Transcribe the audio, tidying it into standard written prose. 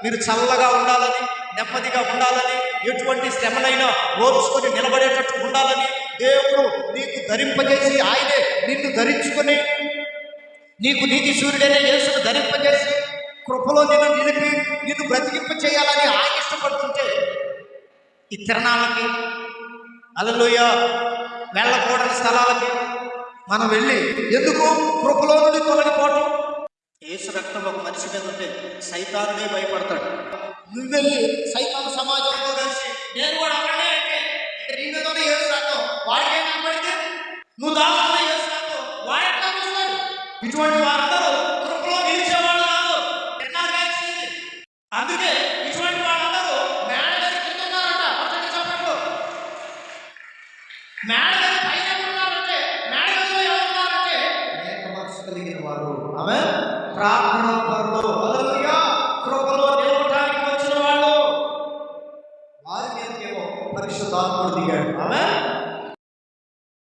మీరు చల్లగా ఉండాలని, నెమ్మదిగా ఉండాలని, ఎటువంటి శ్రమలైనా ఓర్చుకొని నిలబడేటట్టు ఉండాలని దేవుడు నీకు ధరింపజేసి, ఆయనే నిన్ను ధరించుకొని నీకు నీతి సూర్యుడైన యేసును ధరింపజేసి కృపలో నిన్ను నిలిపి నిన్ను బ్రతికింప చేయాలని ఆయన ఇష్టపడుతుంటే ఈ తిరణాలకి, హల్లెలూయా, వెళ్ళకూడని స్థలాలకి మనం వెళ్ళి ఎందుకు కృపలో నుండి తొలగిపోవటం? యేసు రక్తం ఒక మనిషి మీద ఉంటే సైతానుడే భయపడతాడు. నువ్వు వెళ్ళి సైతాను సమాజంలో కలిసి నేను కూడా అలానే అంటే నీ మీదనే యేసు రక్తం వాడికి ఏమనబడితే నువ్వు దాని యేసు రక్తం వాడు ఎట్లా వస్తాడు? ఇటువంటి వారందరూ కృపలో నిలిచేవాళ్ళు కాదు. అందుకే ఇటువంటి వాళ్ళందరూ మేడ మీద కింద ఉన్నారంట. చెప్పండి, మేడ మీద పైన ఉన్నారంటే మేడ మీద ఎవరున్నారంటే ఏక మనసు కలిగిన వారు, ఆమె ప్రార్థనా పరులు, హల్లెలూయా, కృపలో నిలవడానికి వచ్చిన వాళ్ళు. వారి మీదకేమో పరిశుద్ధాత్ముడు దిగాడు. ఆమె